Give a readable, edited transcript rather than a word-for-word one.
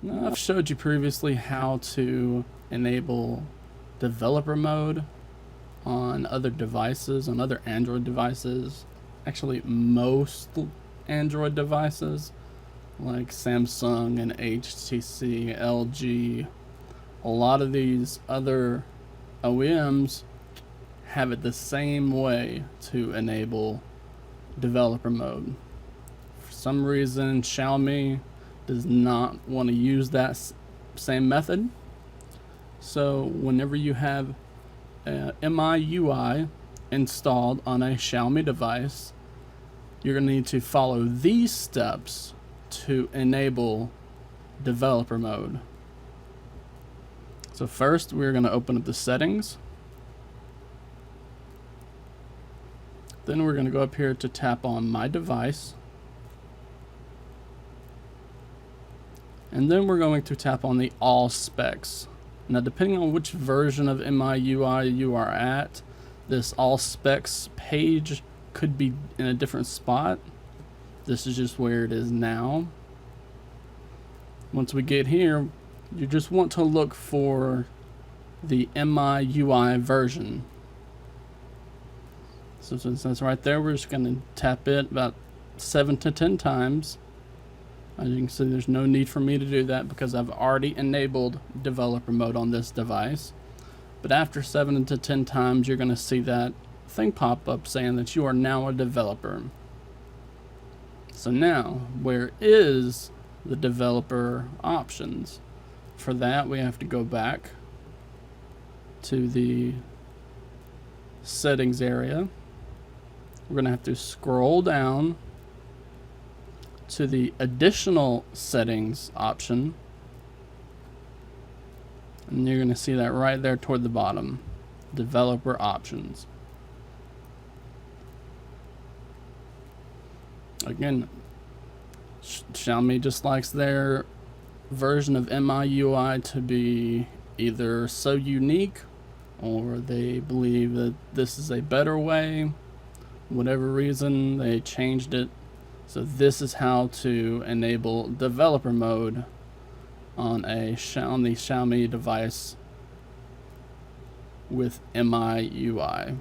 Now, I've showed you previously how to enable developer mode on other devices, on other Android devices. Actually, most Android devices like Samsung and HTC, LG, a lot of these other OEMs have it the same way to enable developer mode. For some reason, Xiaomi does not want to use that same method. So whenever you have MIUI installed on a Xiaomi device, you're going to need to follow these steps to enable developer mode. So first, we're going to open up the settings. Then we're going to go up here to tap on My Device. And then we're going to tap on the All Specs. Now, depending on which version of MIUI you are at, this All Specs page could be in a different spot. This is just where it is now. Once we get here, you just want to look for the MIUI version. So since that's right there, we're just going to tap it about 7 to 10 times. As you can see, there's no need for me to do that because I've already enabled developer mode on this device. But after 7 to 10 times, you're going to see that thing pop up saying that you are now a developer. So now, where is the developer options? For that, we have to go back to the settings area. We're going to have to scroll down to the additional settings option, and you're going to see that right there toward the bottom, developer options. Again, Xiaomi just likes their version of MIUI to be either so unique or they believe that this is a better way. Whatever reason, they changed it. So this is how to enable developer mode on the Xiaomi device with MIUI.